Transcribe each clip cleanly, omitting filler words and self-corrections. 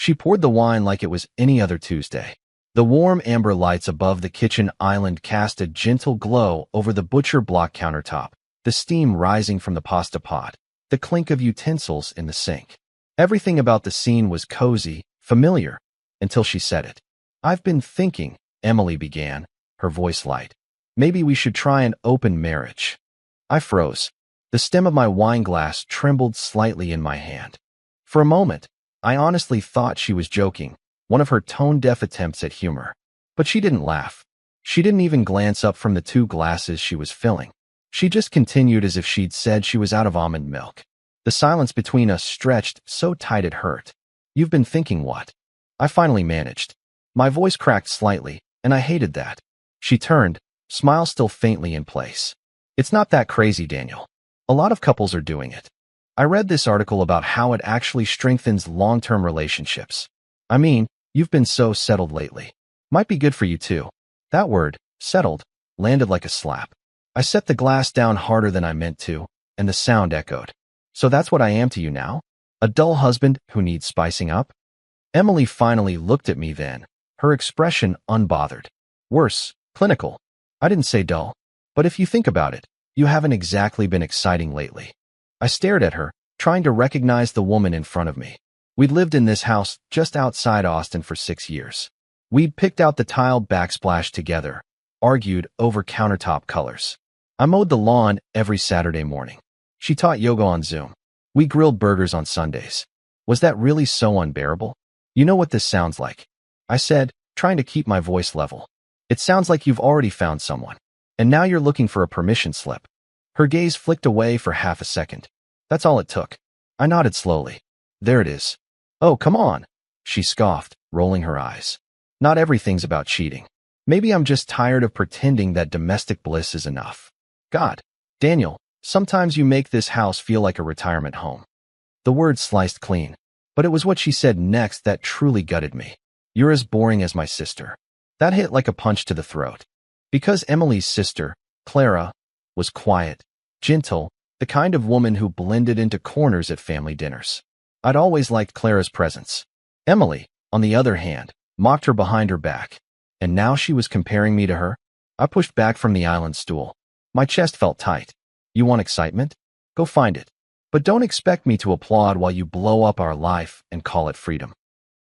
She poured the wine like it was any other Tuesday. The warm amber lights above the kitchen island cast a gentle glow over the butcher block countertop, the steam rising from the pasta pot, the clink of utensils in the sink. Everything about the scene was cozy, familiar, until she said it. "I've been thinking," Emily began, her voice light. "Maybe we should try an open marriage." I froze. The stem of my wine glass trembled slightly in my hand. For a moment, I honestly thought she was joking, one of her tone-deaf attempts at humor. But she didn't laugh. She didn't even glance up from the 2 glasses she was filling. She just continued as if she'd said she was out of almond milk. The silence between us stretched so tight it hurt. "You've been thinking what?" I finally managed. My voice cracked slightly, and I hated that. She turned, smile still faintly in place. "It's not that crazy, Daniel. A lot of couples are doing it. I read this article about how it actually strengthens long-term relationships. I mean, you've been so settled lately. Might be good for you too." That word, settled, landed like a slap. I set the glass down harder than I meant to, and the sound echoed. "So that's what I am to you now? A dull husband who needs spicing up?" Emily finally looked at me then, her expression unbothered. Worse, clinical. I didn't say dull. But if you think about it, you haven't exactly been exciting lately. I stared at her, trying to recognize the woman in front of me. We'd lived in this house just outside Austin for 6 years. We'd picked out the tile backsplash together, argued over countertop colors. I mowed the lawn every Saturday morning. She taught yoga on Zoom. We grilled burgers on Sundays. Was that really so unbearable? "You know what this sounds like," I said, trying to keep my voice level. "It sounds like you've already found someone, and now you're looking for a permission slip." Her gaze flicked away for half a second. That's all it took. I nodded slowly. "There it is." "Oh, come on," she scoffed, rolling her eyes. "Not everything's about cheating. Maybe I'm just tired of pretending that domestic bliss is enough. God, Daniel, sometimes you make this house feel like a retirement home." The words sliced clean, but it was what she said next that truly gutted me. "You're as boring as my sister." That hit like a punch to the throat. Because Emily's sister, Clara, was quiet, gentle, the kind of woman who blended into corners at family dinners. I'd always liked Clara's presence. Emily, on the other hand, mocked her behind her back. And now she was comparing me to her? I pushed back from the island stool. My chest felt tight. "You want excitement? Go find it. But don't expect me to applaud while you blow up our life and call it freedom."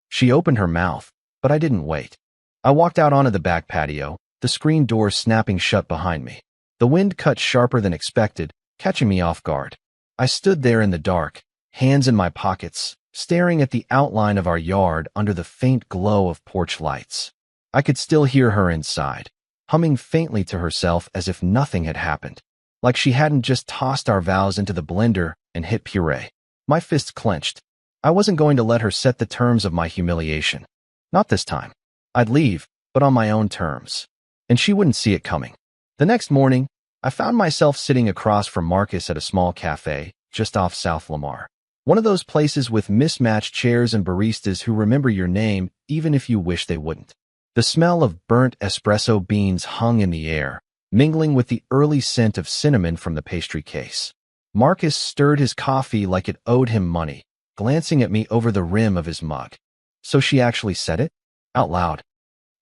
She opened her mouth, but I didn't wait. I walked out onto the back patio, the screen door snapping shut behind me. The wind cut sharper than expected, catching me off guard. I stood there in the dark, hands in my pockets, staring at the outline of our yard under the faint glow of porch lights. I could still hear her inside, humming faintly to herself as if nothing had happened, like she hadn't just tossed our vows into the blender and hit puree. My fists clenched. I wasn't going to let her set the terms of my humiliation. Not this time. I'd leave, but on my own terms. And she wouldn't see it coming. The next morning, I found myself sitting across from Marcus at a small cafe just off South Lamar. One of those places with mismatched chairs and baristas who remember your name even if you wish they wouldn't. The smell of burnt espresso beans hung in the air, mingling with the early scent of cinnamon from the pastry case. Marcus stirred his coffee like it owed him money, glancing at me over the rim of his mug. "So she actually said it?" Out loud.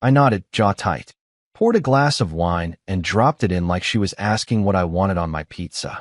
I nodded, jaw tight, poured a glass of wine, and dropped it in like she was asking what I wanted on my pizza.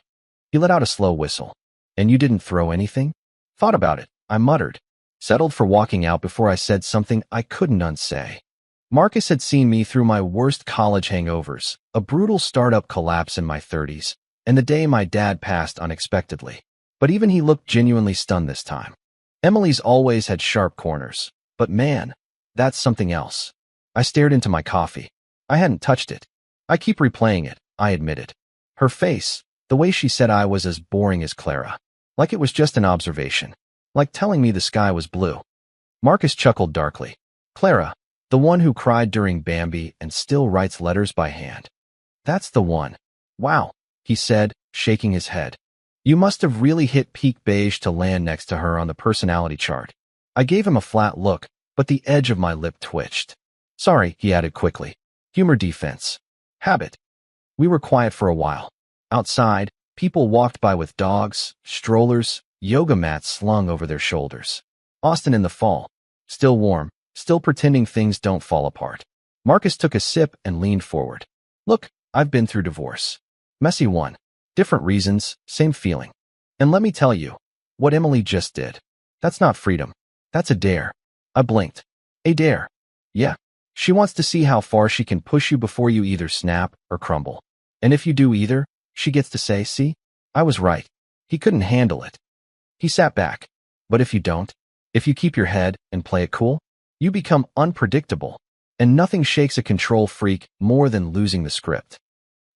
He let out a slow whistle. "And you didn't throw anything?" "Thought about it," I muttered, settled for walking out before I said something I couldn't unsay. Marcus had seen me through my worst college hangovers, a brutal startup collapse in my 30s, and the day my dad passed unexpectedly. But even he looked genuinely stunned this time. Emily's always had sharp corners, but man, that's something else. I stared into my coffee. I hadn't touched it. I keep replaying it, I admitted. Her face, the way she said I was as boring as Clara. Like it was just an observation. Like telling me the sky was blue. Marcus chuckled darkly. "Clara, the one who cried during Bambi and still writes letters by hand. That's the one." "Wow," he said, shaking his head. "You must have really hit peak beige to land next to her on the personality chart." I gave him a flat look, but the edge of my lip twitched. "Sorry," he added quickly. "Humor defense. Habit." We were quiet for a while. Outside, people walked by with dogs, strollers, yoga mats slung over their shoulders. Austin in the fall. Still warm, still pretending things don't fall apart. Marcus took a sip and leaned forward. Look, I've been through divorce. Messy one. Different reasons, same feeling. And let me tell you, what Emily just did. That's not freedom. That's a dare. I blinked. A dare. Yeah. She wants to see how far she can push you before you either snap or crumble. And if you do either, she gets to say, see, I was right. He couldn't handle it. He sat back. But if you don't, if you keep your head and play it cool, you become unpredictable. And nothing shakes a control freak more than losing the script.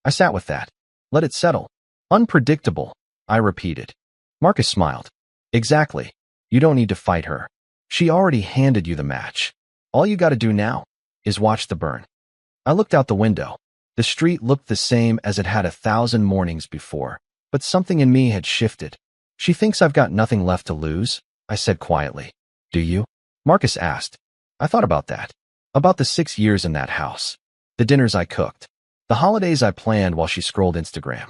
I sat with that. Let it settle. Unpredictable, I repeated. Marcus smiled. Exactly. You don't need to fight her. She already handed you the match. All you gotta do now is watch the burn. I looked out the window. The street looked the same as it had 1,000 mornings before, but something in me had shifted. She thinks I've got nothing left to lose, I said quietly. Do you? Marcus asked. I thought about that. About the 6 years in that house. The dinners I cooked. The holidays I planned while she scrolled Instagram.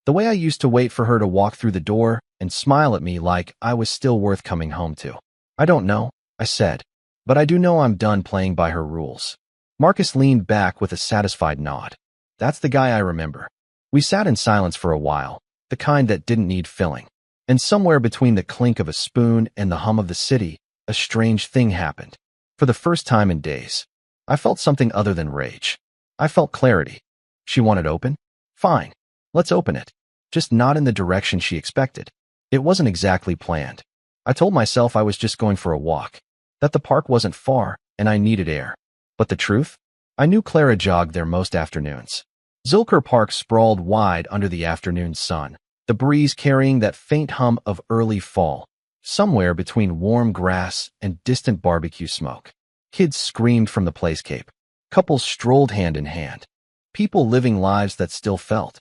The way I used to wait for her to walk through the door and smile at me like I was still worth coming home to. I don't know, I said, but I do know I'm done playing by her rules. Marcus leaned back with a satisfied nod. That's the guy I remember. We sat in silence for a while, the kind that didn't need filling. And somewhere between the clink of a spoon and the hum of the city, a strange thing happened. For the first time in days, I felt something other than rage. I felt clarity. She wanted open? Fine. Let's open it. Just not in the direction she expected. It wasn't exactly planned. I told myself I was just going for a walk, that the park wasn't far and I needed air. But the truth? I knew Clara jogged there most afternoons. Zilker Park sprawled wide under the afternoon sun, the breeze carrying that faint hum of early fall, somewhere between warm grass and distant barbecue smoke. Kids screamed from the playscape. Couples strolled hand in hand. People living lives that still felt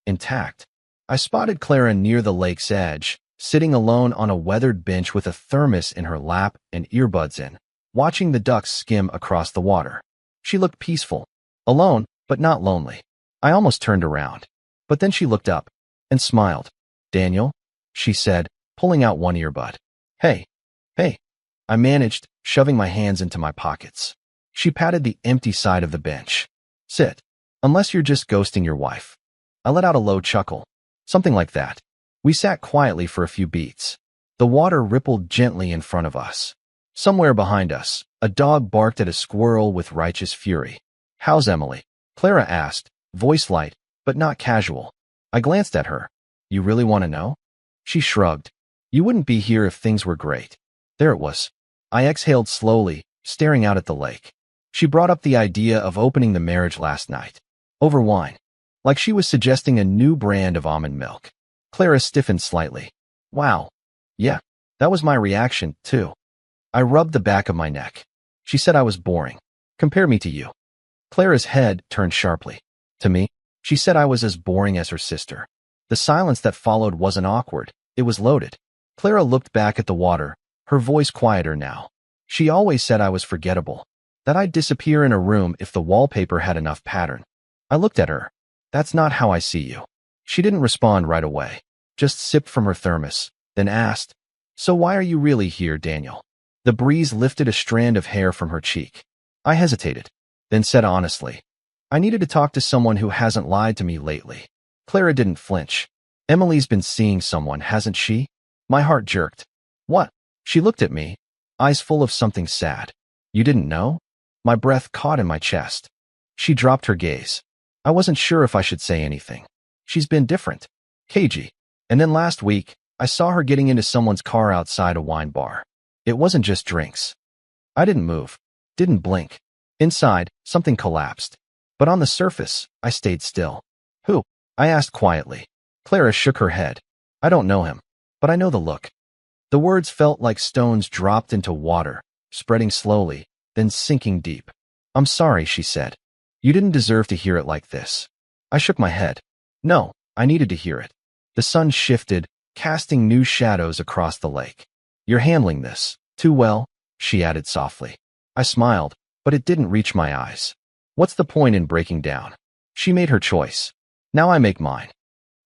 intact. I spotted Clara near the lake's edge, sitting alone on a weathered bench with a thermos in her lap and earbuds in, watching the ducks skim across the water. She looked peaceful, alone, but not lonely. I almost turned around, but then she looked up and smiled. Daniel, she said, pulling out one earbud. Hey, I managed, shoving my hands into my pockets. She patted the empty side of the bench. Sit, unless you're just ghosting your wife. I let out a low chuckle. Something like that. We sat quietly for a few beats. The water rippled gently in front of us. Somewhere behind us, a dog barked at a squirrel with righteous fury. How's Emily? Clara asked, voice light, but not casual. I glanced at her. You really want to know? She shrugged. You wouldn't be here if things were great. There it was. I exhaled slowly, staring out at the lake. She brought up the idea of opening the marriage last night. Over wine. Like she was suggesting a new brand of almond milk. Clara stiffened slightly. Wow. Yeah, that was my reaction, too. I rubbed the back of my neck. She said I was boring. Compare me to you. Clara's head turned sharply. To me, she said I was as boring as her sister. The silence that followed wasn't awkward. It was loaded. Clara looked back at the water, her voice quieter now. She always said I was forgettable, that I'd disappear in a room if the wallpaper had enough pattern. I looked at her. That's not how I see you. She didn't respond right away, just sipped from her thermos, then asked, So why are you really here, Daniel? The breeze lifted a strand of hair from her cheek. I hesitated, then said honestly, I needed to talk to someone who hasn't lied to me lately. Clara didn't flinch. Emily's been seeing someone, hasn't she? My heart jerked. What? She looked at me, eyes full of something sad. You didn't know? My breath caught in my chest. She dropped her gaze. I wasn't sure if I should say anything. She's been different. Cagey. And then last week, I saw her getting into someone's car outside a wine bar. It wasn't just drinks. I didn't move. Didn't blink. Inside, something collapsed. But on the surface, I stayed still. Who? I asked quietly. Clara shook her head. I don't know him, but I know the look. The words felt like stones dropped into water, spreading slowly, then sinking deep. I'm sorry, she said. You didn't deserve to hear it like this. I shook my head. No, I needed to hear it. The sun shifted, casting new shadows across the lake. You're handling this too well, she added softly. I smiled, but it didn't reach my eyes. What's the point in breaking down? She made her choice. Now I make mine.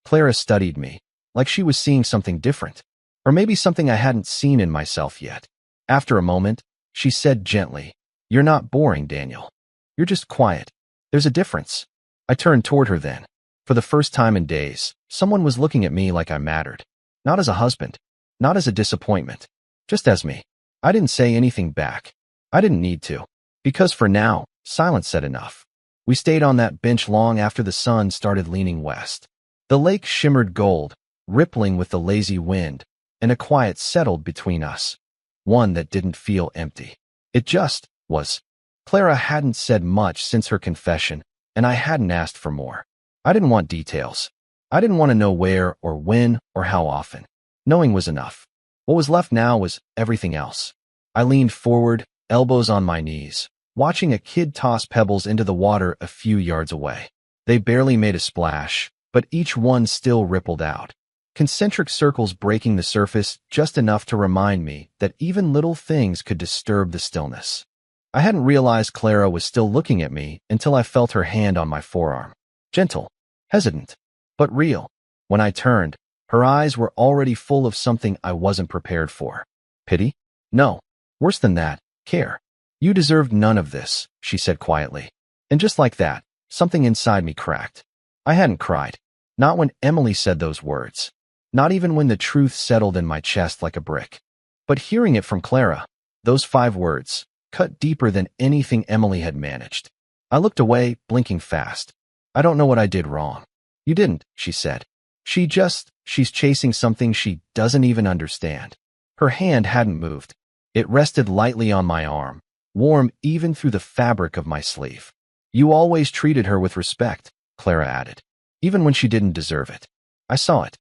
Clara studied me, like she was seeing something different, or maybe something I hadn't seen in myself yet. After a moment, She said gently, "You're not boring, Daniel. You're just quiet. There's a difference." I turned toward her then. For the first time in days, someone was looking at me like I mattered. Not as a husband, not as a disappointment, just as me. I didn't say anything back. I didn't need to. Because for now, silence said enough. We stayed on that bench long after the sun started leaning west. The lake shimmered gold, rippling with the lazy wind, and a quiet settled between us. One that didn't feel empty. It just was. Clara hadn't said much since her confession, and I hadn't asked for more. I didn't want details. I didn't want to know where or when or how often. Knowing was enough. What was left now was everything else. I leaned forward, elbows on my knees, watching a kid toss pebbles into the water a few yards away. They barely made a splash, but each one still rippled out. Concentric circles breaking the surface just enough to remind me that even little things could disturb the stillness. I hadn't realized Clara was still looking at me until I felt her hand on my forearm. Gentle, hesitant, but real. When I turned, her eyes were already full of something I wasn't prepared for. Pity? No. Worse than that, care. "You deserved none of this," she said quietly. And just like that, something inside me cracked. I hadn't cried. Not when Emily said those words. Not even when the truth settled in my chest like a brick. But hearing it from Clara, those 5 words, cut deeper than anything Emily had managed. I looked away, blinking fast. "I don't know what I did wrong." "You didn't," she said. She's chasing something she doesn't even understand." Her hand hadn't moved. It rested lightly on my arm, warm even through the fabric of my sleeve. "You always treated her with respect," Clara added, "even when she didn't deserve it." I saw it.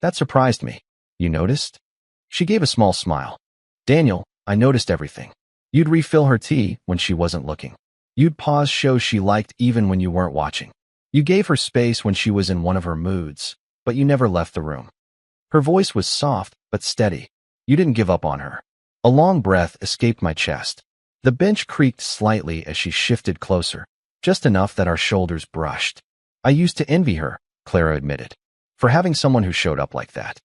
That surprised me. "You noticed?" She gave a small smile. "Daniel, I noticed everything. You'd refill her tea when she wasn't looking. You'd pause shows she liked even when you weren't watching. You gave her space when she was in one of her moods, but you never left the room." Her voice was soft but steady. "You didn't give up on her." A long breath escaped my chest. The bench creaked slightly as she shifted closer, just enough that our shoulders brushed. "I used to envy her," Clara admitted, "for having someone who showed up like that."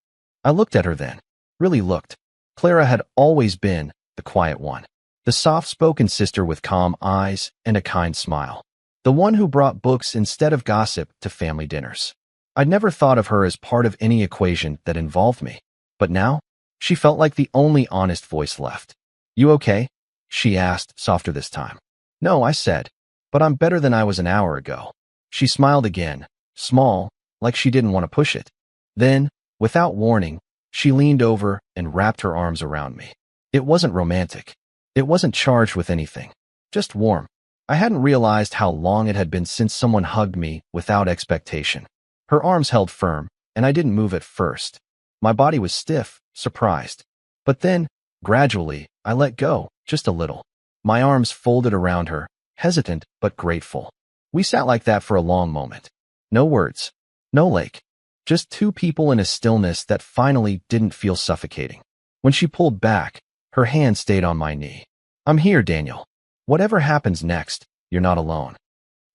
I looked at her then. Really looked. Clara had always been the quiet one. The soft-spoken sister with calm eyes and a kind smile. The one who brought books instead of gossip to family dinners. I'd never thought of her as part of any equation that involved me. But now, she felt like the only honest voice left. "You okay?" she asked, softer this time. "No," I said, "but I'm better than I was an hour ago." She smiled again, small, like she didn't want to push it. Then, without warning, she leaned over and wrapped her arms around me. It wasn't romantic. It wasn't charged with anything. Just warm. I hadn't realized how long it had been since someone hugged me without expectation. Her arms held firm, and I didn't move at first. My body was stiff, surprised. But then, gradually, I let go, just a little. My arms folded around her, hesitant but grateful. We sat like that for a long moment. No words. No lake. Just 2 people in a stillness that finally didn't feel suffocating. When she pulled back, her hand stayed on my knee. "I'm here, Daniel. Whatever happens next, you're not alone."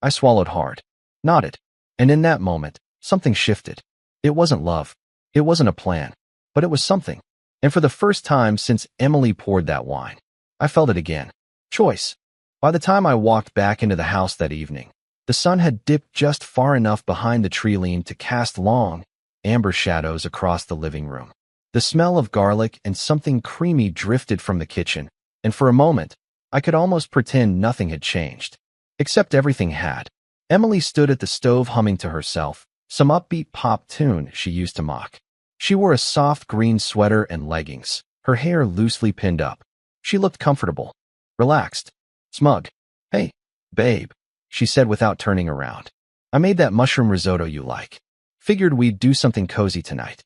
I swallowed hard, nodded, and in that moment, something shifted. It wasn't love. It wasn't a plan, but it was something. And for the first time since Emily poured that wine, I felt it again. Choice. By the time I walked back into the house that evening, the sun had dipped just far enough behind the tree lean to cast long, amber shadows across the living room. The smell of garlic and something creamy drifted from the kitchen, and for a moment, I could almost pretend nothing had changed. Except everything had. Emily stood at the stove humming to herself, some upbeat pop tune she used to mock. She wore a soft green sweater and leggings, her hair loosely pinned up. She looked comfortable, relaxed, smug. "Hey, babe," she said without turning around. "I made that mushroom risotto you like. Figured we'd do something cozy tonight."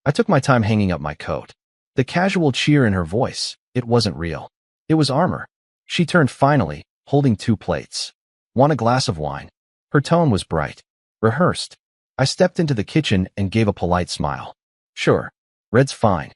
I took my time hanging up my coat. The casual cheer in her voice, it wasn't real. It was armor. She turned finally, holding 2 plates. "Want a glass of wine?" Her tone was bright, rehearsed. I stepped into the kitchen and gave a polite smile. "Sure. Red's fine."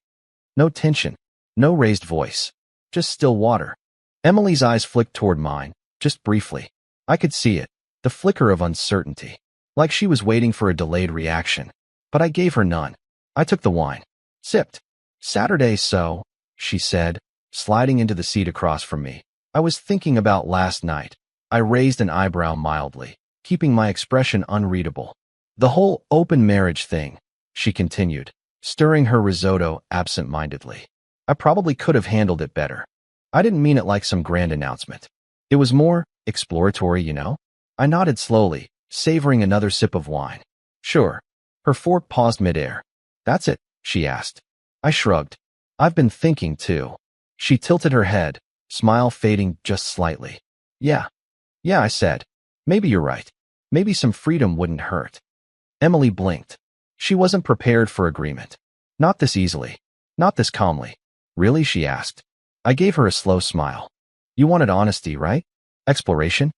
No tension, no raised voice, just still water. Emily's eyes flicked toward mine, just briefly. I could see it, the flicker of uncertainty, like she was waiting for a delayed reaction. But I gave her none. I took the wine, sipped. "Saturday, so," she said, sliding into the seat across from me. I was thinking about last night. I raised an eyebrow mildly, keeping my expression unreadable. The whole open marriage thing, she continued, stirring her risotto absent-mindedly. I probably could have handled it better. I didn't mean it like some grand announcement. It was more exploratory, you know? I nodded slowly, savoring another sip of wine. Sure. Her fork paused midair. That's it, she asked. I shrugged. I've been thinking, too. She tilted her head, smile fading just slightly. Yeah, I said. Maybe you're right. Maybe some freedom wouldn't hurt. Emily blinked. She wasn't prepared for agreement. Not this easily. Not this calmly. Really, she asked. I gave her a slow smile. You wanted honesty, right? Exploration?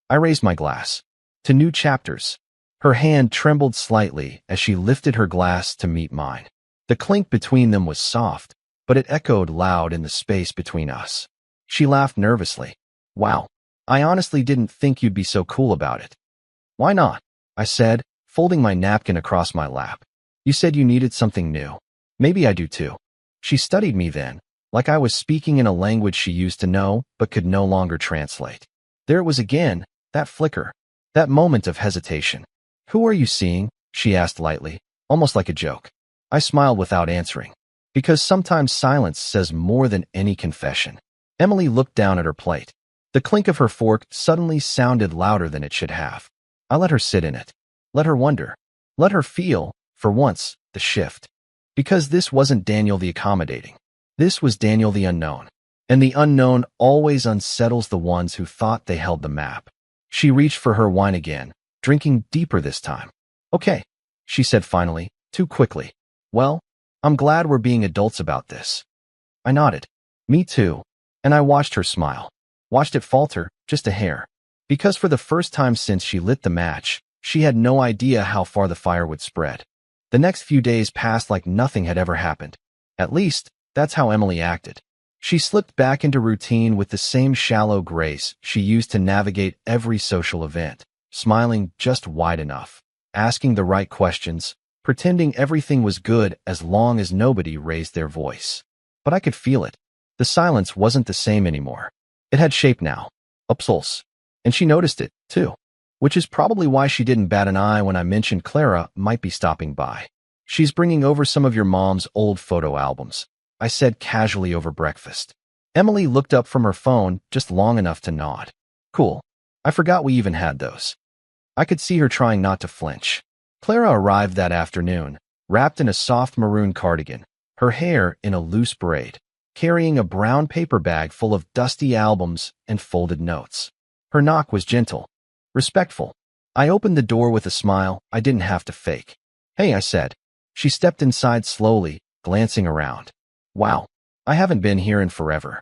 I raised my glass. To new chapters. Her hand trembled slightly as she lifted her glass to meet mine. The clink between them was soft, but it echoed loud in the space between us. She laughed nervously. Wow, I honestly didn't think you'd be so cool about it. Why not? I said, folding my napkin across my lap. You said you needed something new. Maybe I do too. She studied me then, like I was speaking in a language she used to know but could no longer translate. There it was again, that flicker, that moment of hesitation. Who are you seeing? She asked lightly, almost like a joke. I smiled without answering, because sometimes silence says more than any confession. Emily looked down at her plate. The clink of her fork suddenly sounded louder than it should have. I let her sit in it. Let her wonder. Let her feel, for once, the shift. Because this wasn't Daniel the accommodating. This was Daniel the unknown. And the unknown always unsettles the ones who thought they held the map. She reached for her wine again, drinking deeper this time. Okay, she said finally, too quickly. Well, I'm glad we're being adults about this. I nodded. Me too. And I watched her smile. Watched it falter, just a hair. Because for the first time since she lit the match, she had no idea how far the fire would spread. The next few days passed like nothing had ever happened. At least, that's how Emily acted. She slipped back into routine with the same shallow grace she used to navigate every social event, smiling just wide enough, asking the right questions, pretending everything was good as long as nobody raised their voice. But I could feel it. The silence wasn't the same anymore. It had shape now, a pulse. And she noticed it, too. Which is probably why she didn't bat an eye when I mentioned Clara might be stopping by. She's bringing over some of your mom's old photo albums, I said casually over breakfast. Emily looked up from her phone just long enough to nod. Cool. I forgot we even had those. I could see her trying not to flinch. Clara arrived that afternoon, wrapped in a soft maroon cardigan, her hair in a loose braid, carrying a brown paper bag full of dusty albums and folded notes. Her knock was gentle, respectful. I opened the door with a smile I didn't have to fake. Hey, I said. She stepped inside slowly, glancing around. Wow, I haven't been here in forever.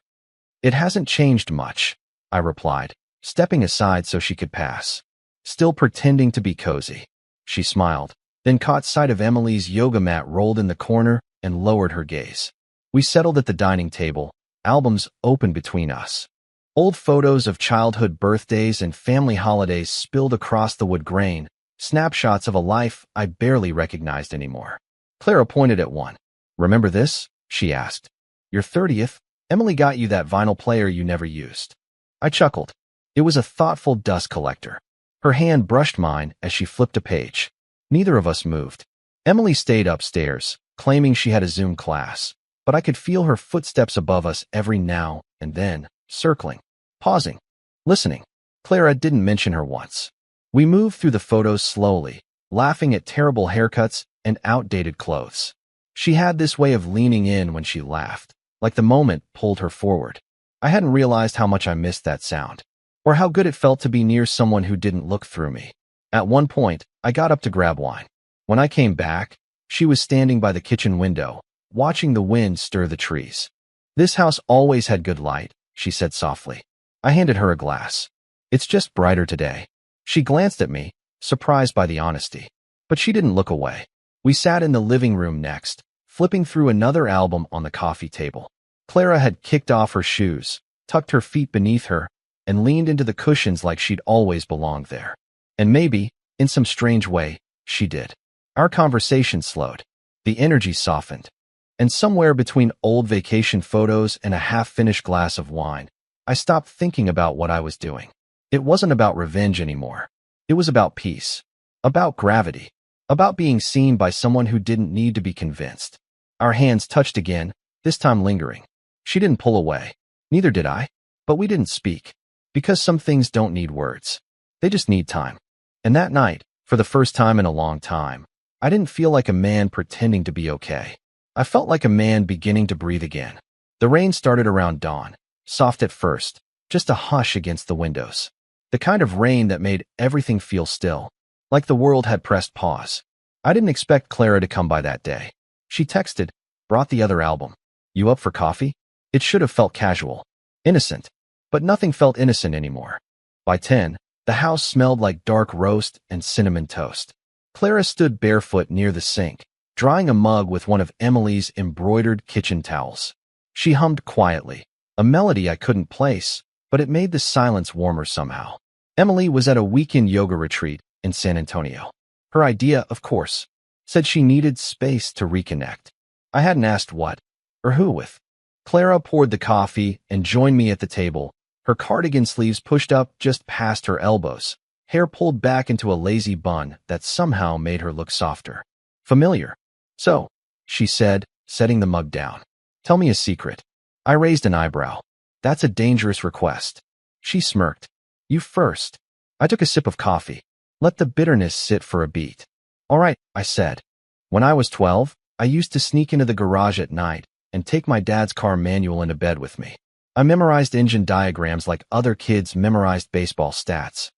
It hasn't changed much, I replied, stepping aside so she could pass. Still pretending to be cozy. She smiled, then caught sight of Emily's yoga mat rolled in the corner and lowered her gaze. We settled at the dining table, albums open between us. Old photos of childhood birthdays and family holidays spilled across the wood grain, snapshots of a life I barely recognized anymore. Clara pointed at one. Remember this? She asked. Your 30th? Emily got you that vinyl player you never used. I chuckled. It was a thoughtful dust collector. Her hand brushed mine as she flipped a page. Neither of us moved. Emily stayed upstairs, claiming she had a Zoom class, but I could feel her footsteps above us every now and then, circling, pausing, listening. Clara didn't mention her once. We moved through the photos slowly, laughing at terrible haircuts and outdated clothes. She had this way of leaning in when she laughed, like the moment pulled her forward. I hadn't realized how much I missed that sound, or how good it felt to be near someone who didn't look through me. At one point, I got up to grab wine. When I came back, she was standing by the kitchen window, watching the wind stir the trees. This house always had good light, she said softly. I handed her a glass. It's just brighter today. She glanced at me, surprised by the honesty. But she didn't look away. We sat in the living room next, flipping through another album on the coffee table. Clara had kicked off her shoes, tucked her feet beneath her, and leaned into the cushions like she'd always belonged there. And maybe, in some strange way, she did. Our conversation slowed. The energy softened. And somewhere between old vacation photos and a half-finished glass of wine, I stopped thinking about what I was doing. It wasn't about revenge anymore. It was about peace, about gravity, about being seen by someone who didn't need to be convinced. Our hands touched again, this time lingering. She didn't pull away. Neither did I. But we didn't speak. Because some things don't need words. They just need time. And that night, for the first time in a long time, I didn't feel like a man pretending to be okay. I felt like a man beginning to breathe again. The rain started around dawn, soft at first, just a hush against the windows. The kind of rain that made everything feel still, like the world had pressed pause. I didn't expect Clara to come by that day. She texted, brought the other album. You up for coffee? It should have felt casual, innocent, but nothing felt innocent anymore. By 10, the house smelled like dark roast and cinnamon toast. Clara stood barefoot near the sink, drying a mug with one of Emily's embroidered kitchen towels. She hummed quietly, a melody I couldn't place, but it made the silence warmer somehow. Emily was at a weekend yoga retreat in San Antonio. Her idea, of course, said she needed space to reconnect. I hadn't asked what or who with. Clara poured the coffee and joined me at the table, her cardigan sleeves pushed up just past her elbows, hair pulled back into a lazy bun that somehow made her look softer. Familiar. So, she said, setting the mug down. Tell me a secret. I raised an eyebrow. That's a dangerous request. She smirked. You first. I took a sip of coffee. Let the bitterness sit for a beat. All right, I said. When I was 12, I used to sneak into the garage at night and take my dad's car manual into bed with me. I memorized engine diagrams like other kids memorized baseball stats.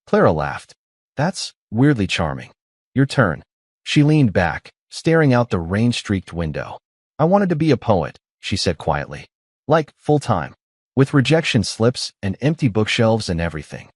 Clara laughed. That's weirdly charming. Your turn. She leaned back, staring out the rain-streaked window. I wanted to be a poet, she said quietly. Like, full-time. With rejection slips and empty bookshelves and everything.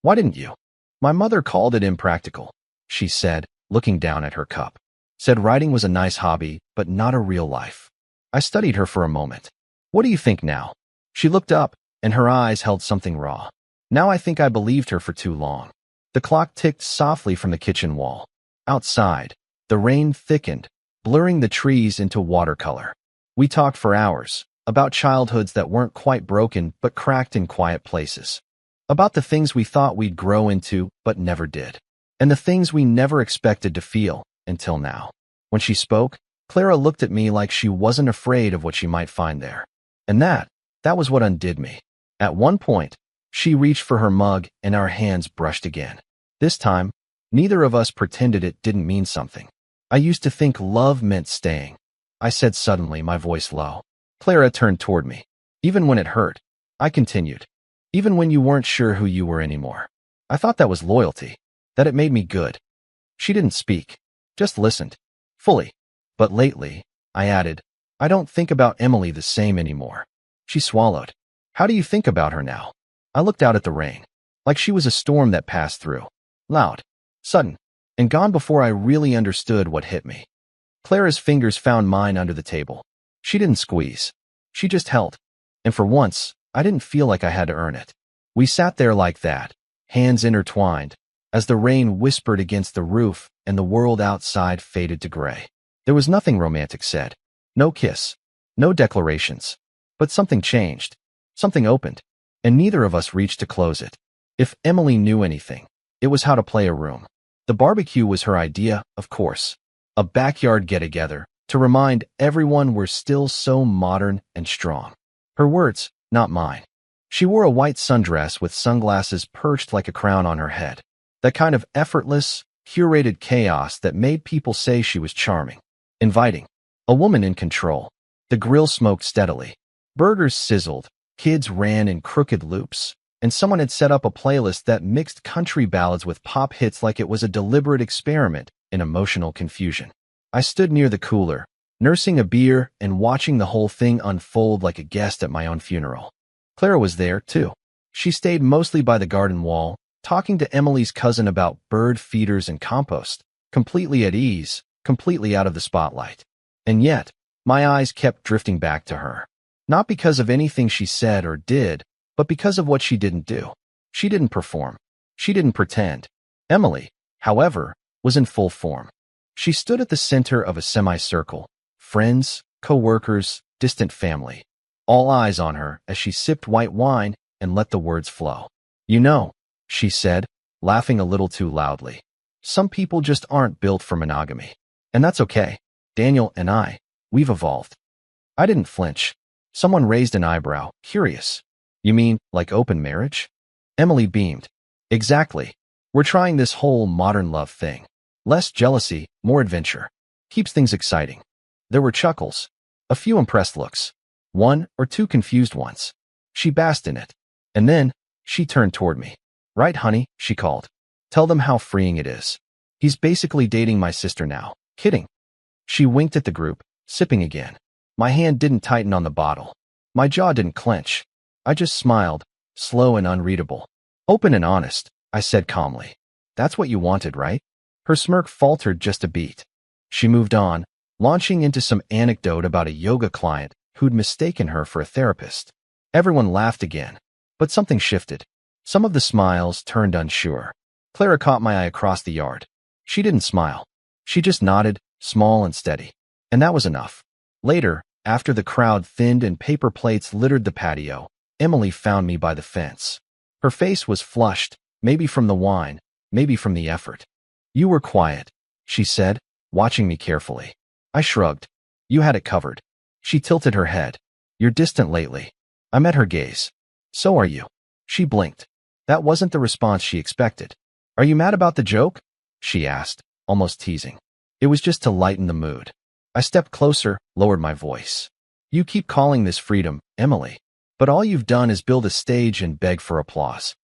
Why didn't you? My mother called it impractical, she said, looking down at her cup. Said writing was a nice hobby, but not a real life. I studied her for a moment. What do you think now? She looked up, and her eyes held something raw. Now I think I believed her for too long. The clock ticked softly from the kitchen wall. Outside, the rain thickened, blurring the trees into watercolor. We talked for hours, about childhoods that weren't quite broken but cracked in quiet places. About the things we thought we'd grow into but never did. And the things we never expected to feel, until now. When she spoke, Clara looked at me like she wasn't afraid of what she might find there. And that was what undid me. At one point, she reached for her mug and our hands brushed again. This time, neither of us pretended it didn't mean something. I used to think love meant staying. I said suddenly, my voice low. Clara turned toward me. Even when it hurt, I continued. Even when you weren't sure who you were anymore. I thought that was loyalty, that it made me good. She didn't speak, just listened, fully. But lately, I added, I don't think about Emily the same anymore. She swallowed. How do you think about her now? I looked out at the rain, like she was a storm that passed through. Loud, sudden, and gone before I really understood what hit me. Clara's fingers found mine under the table. She didn't squeeze. She just held. And for once, I didn't feel like I had to earn it. We sat there like that, hands intertwined, as the rain whispered against the roof and the world outside faded to gray. There was nothing romantic said. No kiss. No declarations. But something changed. Something opened. And neither of us reached to close it. If Emily knew anything, it was how to play a room. The barbecue was her idea, of course. A backyard get-together, to remind everyone we're still so modern and strong. Her words, not mine. She wore a white sundress with sunglasses perched like a crown on her head. That kind of effortless, curated chaos that made people say she was charming. Inviting. A woman in control. The grill smoked steadily. Burgers sizzled. Kids ran in crooked loops. And someone had set up a playlist that mixed country ballads with pop hits like it was a deliberate experiment in emotional confusion. I stood near the cooler, nursing a beer and watching the whole thing unfold like a guest at my own funeral. Clara was there, too. She stayed mostly by the garden wall, talking to Emily's cousin about bird feeders and compost, completely at ease, completely out of the spotlight. And yet, my eyes kept drifting back to her. Not because of anything she said or did, but because of what she didn't do. She didn't perform. She didn't pretend. Emily, however, was in full form. She stood at the center of a semicircle. Friends, co-workers, distant family. All eyes on her as she sipped white wine and let the words flow. "You know," she said, laughing a little too loudly. "Some people just aren't built for monogamy. And that's okay. Daniel and we've evolved." I didn't flinch. Someone raised an eyebrow, curious. "You mean, like open marriage?" Emily beamed. "Exactly. We're trying this whole modern love thing. Less jealousy, more adventure. Keeps things exciting." There were chuckles. A few impressed looks. One or two confused ones. She basked in it. And then, she turned toward me. "Right, honey," she called. "Tell them how freeing it is. He's basically dating my sister now. Kidding." She winked at the group, sipping again. My hand didn't tighten on the bottle. My jaw didn't clench. I just smiled, slow and unreadable. "Open and honest," I said calmly. "That's what you wanted, right?" Her smirk faltered just a beat. She moved on, launching into some anecdote about a yoga client who'd mistaken her for a therapist. Everyone laughed again, but something shifted. Some of the smiles turned unsure. Clara caught my eye across the yard. She didn't smile. She just nodded, small and steady. And that was enough. Later, after the crowd thinned and paper plates littered the patio, Emily found me by the fence. Her face was flushed, maybe from the wine, maybe from the effort. "You were quiet," she said, watching me carefully. I shrugged. "You had it covered." She tilted her head. "You're distant lately." I met her gaze. "So are you." She blinked. That wasn't the response she expected. "Are you mad about the joke?" she asked, almost teasing. It was just to lighten the mood. I stepped closer, lowered my voice. "You keep calling this freedom, Emily, but all you've done is build a stage and beg for applause."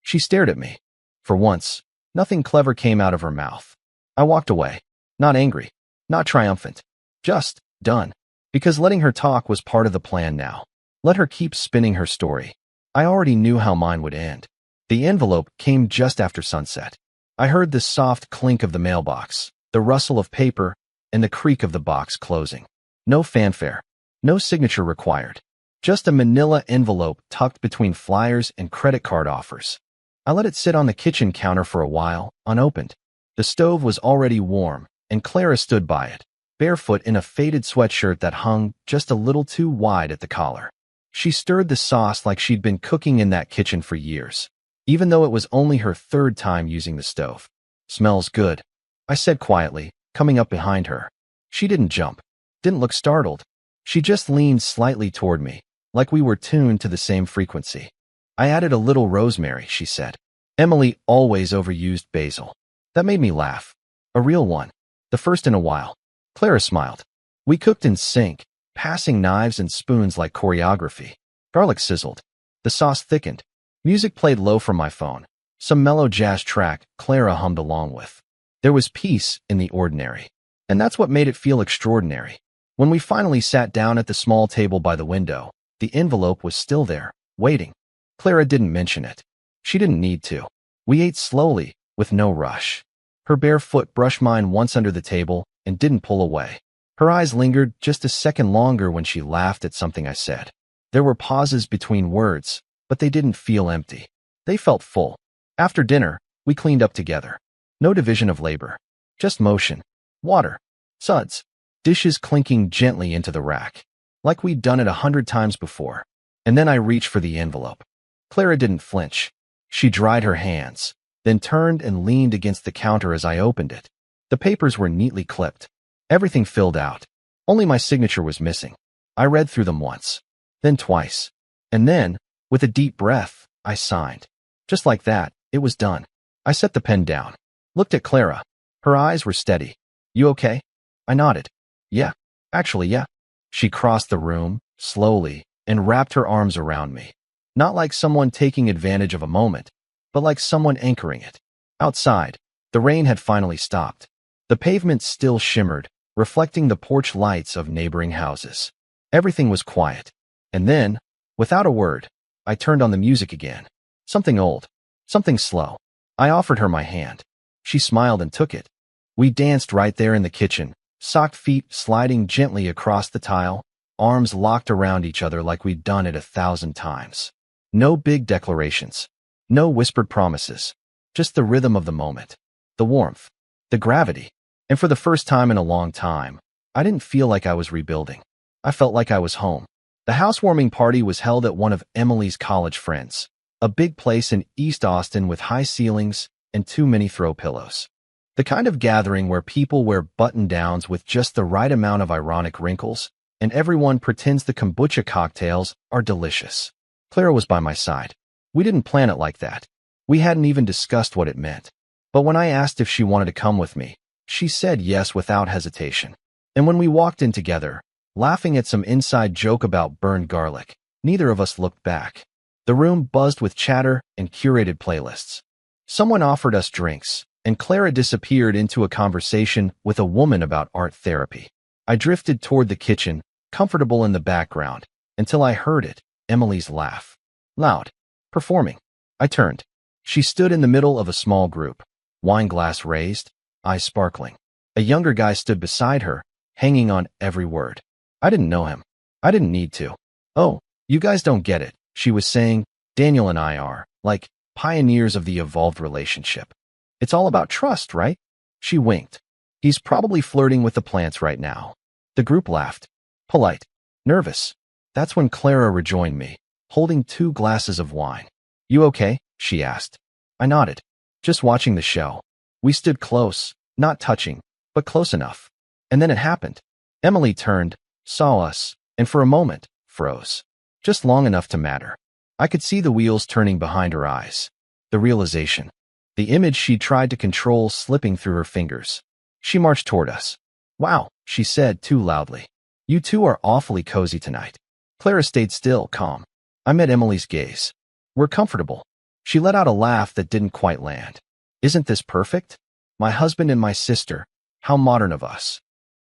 She stared at me. For once, nothing clever came out of her mouth. I walked away, not angry, not triumphant, just done, because letting her talk was part of the plan now. Let her keep spinning her story. I already knew how mine would end. The envelope came just after sunset. I heard the soft clink of the mailbox, the rustle of paper, and the creak of the box closing. No fanfare, no signature required. Just a manila envelope tucked between flyers and credit card offers. I let it sit on the kitchen counter for a while, unopened. The stove was already warm, and Clara stood by it, barefoot in a faded sweatshirt that hung just a little too wide at the collar. She stirred the sauce like she'd been cooking in that kitchen for years, even though it was only her third time using the stove. "Smells good," I said quietly, coming up behind her. She didn't jump, didn't look startled. She just leaned slightly toward me, like we were tuned to the same frequency. "I added a little rosemary," she said. Emily always overused basil. That made me laugh. A real one. The first in a while. Clara smiled. We cooked in sync, passing knives and spoons like choreography. Garlic sizzled. The sauce thickened. Music played low from my phone. Some mellow jazz track Clara hummed along with. There was peace in the ordinary. And that's what made it feel extraordinary. When we finally sat down at the small table by the window, the envelope was still there, waiting. Clara didn't mention it. She didn't need to. We ate slowly, with no rush. Her bare foot brushed mine once under the table and didn't pull away. Her eyes lingered just a second longer when she laughed at something I said. There were pauses between words, but they didn't feel empty. They felt full. After dinner, we cleaned up together. No division of labor. Just motion. Water. Suds. Dishes clinking gently into the rack. Like we'd done it 100 times before. And then I reached for the envelope. Clara didn't flinch. She dried her hands, then turned and leaned against the counter as I opened it. The papers were neatly clipped. Everything filled out. Only my signature was missing. I read through them once, then twice. And then, with a deep breath, I signed. Just like that, it was done. I set the pen down. Looked at Clara. Her eyes were steady. "You okay?" I nodded. "Yeah. Actually, yeah." She crossed the room, slowly, and wrapped her arms around me. Not like someone taking advantage of a moment, but like someone anchoring it. Outside, the rain had finally stopped. The pavement still shimmered, reflecting the porch lights of neighboring houses. Everything was quiet. And then, without a word, I turned on the music again. Something old. Something slow. I offered her my hand. She smiled and took it. We danced right there in the kitchen, socked feet sliding gently across the tile, arms locked around each other like we'd done it 1,000 times. No big declarations. No whispered promises. Just the rhythm of the moment. The warmth. The gravity. And for the first time in a long time, I didn't feel like I was rebuilding. I felt like I was home. The housewarming party was held at one of Emily's college friends, a big place in East Austin with high ceilings and too many throw pillows. The kind of gathering where people wear button-downs with just the right amount of ironic wrinkles, and everyone pretends the kombucha cocktails are delicious. Clara was by my side. We didn't plan it like that. We hadn't even discussed what it meant. But when I asked if she wanted to come with me, she said yes without hesitation. And when we walked in together, laughing at some inside joke about burned garlic, neither of us looked back. The room buzzed with chatter and curated playlists. Someone offered us drinks, and Clara disappeared into a conversation with a woman about art therapy. I drifted toward the kitchen, comfortable in the background, until I heard it, Emily's laugh. Loud. Performing. I turned. She stood in the middle of a small group, wine glass raised, eyes sparkling. A younger guy stood beside her, hanging on every word. I didn't know him. I didn't need to. Oh, you guys don't get it, she was saying. Daniel and I are, like, pioneers of the evolved relationship. It's all about trust, right? She winked. He's probably flirting with the plants right now. The group laughed. Polite. Nervous. That's when Clara rejoined me, holding 2 glasses of wine. You okay? She asked. I nodded. Just watching the show. We stood close, not touching, but close enough. And then it happened. Emily turned, saw us, and for a moment, froze. Just long enough to matter. I could see the wheels turning behind her eyes. The realization. The image she tried to control slipping through her fingers. She marched toward us. Wow, she said too loudly. You two are awfully cozy tonight. Clara stayed still, calm. I met Emily's gaze. We're comfortable. She let out a laugh that didn't quite land. Isn't this perfect? My husband and my sister. How modern of us.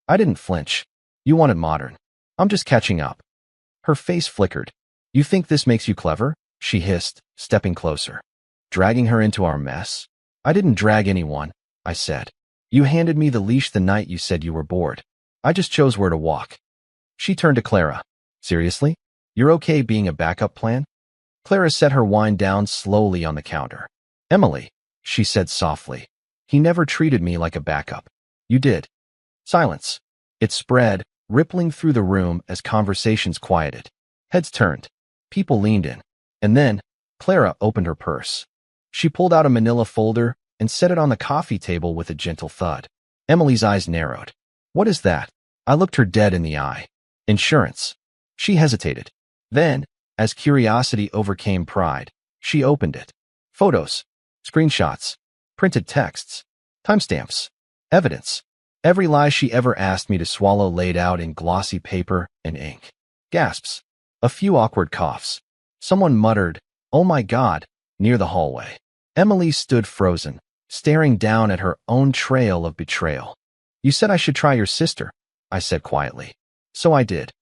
I didn't flinch. You wanted modern. I'm just catching up. Her face flickered. You think this makes you clever? She hissed, stepping closer. Dragging her into our mess? I didn't drag anyone, I said. You handed me the leash the night you said you were bored. I just chose where to walk. She turned to Clara. Seriously? You're okay being a backup plan? Clara set her wine down slowly on the counter. Emily, she said softly. He never treated me like a backup. You did. Silence. It spread, rippling through the room as conversations quieted. Heads turned. People leaned in. And then, Clara opened her purse. She pulled out a manila folder and set it on the coffee table with a gentle thud. Emily's eyes narrowed. What is that? I looked her dead in the eye. Insurance. She hesitated. Then, as curiosity overcame pride, she opened it. Photos. Screenshots. Printed texts. Timestamps. Evidence. Every lie she ever asked me to swallow laid out in glossy paper and ink. Gasps. A few awkward coughs. Someone muttered, "Oh my God," near the hallway. Emily stood frozen, staring down at her own trail of betrayal. You said I should try your sister, I said quietly. So I did.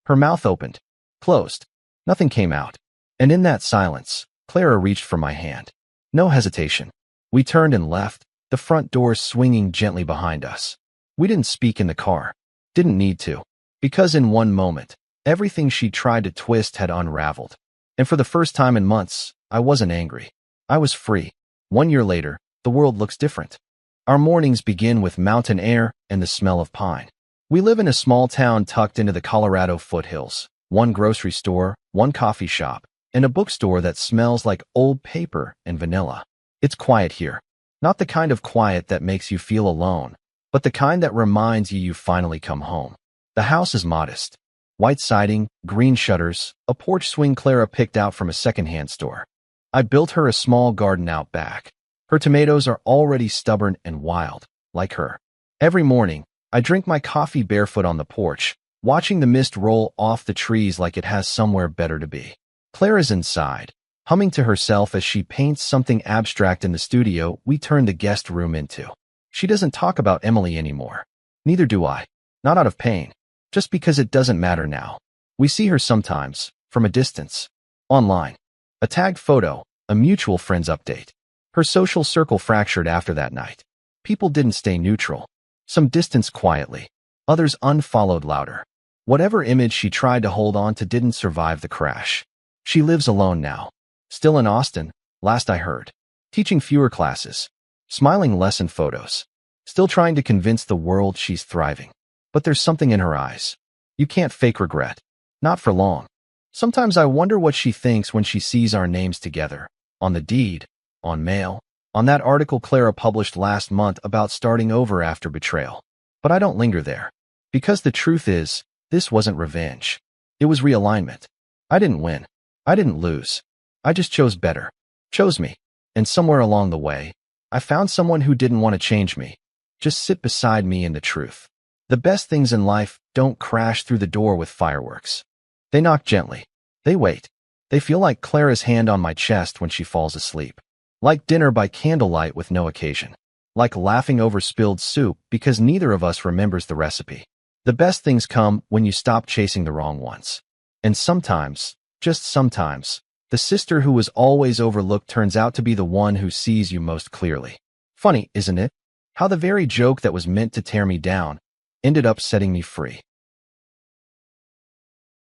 Her mouth opened, closed. Nothing came out. And in that silence, Clara reached for my hand. No hesitation. We turned and left, the front door swinging gently behind us. We didn't speak in the car. Didn't need to. Because in one moment, everything she tried to twist had unraveled. And for the first time in months, I wasn't angry. I was free. 1 year later, the world looks different. Our mornings begin with mountain air and the smell of pine. We live in a small town tucked into the Colorado foothills. One grocery store, one coffee shop, and a bookstore that smells like old paper and vanilla. It's quiet here. Not the kind of quiet that makes you feel alone, but the kind that reminds you finally come home. The house is modest. White siding, green shutters, a porch swing Clara picked out from a secondhand store. I built her a small garden out back. Her tomatoes are already stubborn and wild, like her. Every morning, I drink my coffee barefoot on the porch, watching the mist roll off the trees like it has somewhere better to be. Clara's inside, humming to herself as she paints something abstract in the studio we turn the guest room into. She doesn't talk about Emily anymore. Neither do I. Not out of pain. Just because it doesn't matter now. We see her sometimes, from a distance. Online. A tagged photo, a mutual friends update. Her social circle fractured after that night. People didn't stay neutral. Some distanced quietly. Others unfollowed louder. Whatever image she tried to hold on to didn't survive the crash. She lives alone now. Still in Austin, last I heard. Teaching fewer classes. Smiling less in photos. Still trying to convince the world she's thriving. But there's something in her eyes. You can't fake regret. Not for long. Sometimes I wonder what she thinks when she sees our names together. On the deed, on mail, on that article Clara published last month about starting over after betrayal. But I don't linger there. Because the truth is, this wasn't revenge. It was realignment. I didn't win. I didn't lose. I just chose better. Chose me. And somewhere along the way, I found someone who didn't want to change me. Just sit beside me in the truth. The best things in life don't crash through the door with fireworks. They knock gently. They wait. They feel like Clara's hand on my chest when she falls asleep. Like dinner by candlelight with no occasion. Like laughing over spilled soup because neither of us remembers the recipe. The best things come when you stop chasing the wrong ones. And sometimes, just sometimes, the sister who was always overlooked turns out to be the one who sees you most clearly. Funny, isn't it? How the very joke that was meant to tear me down ended up setting me free.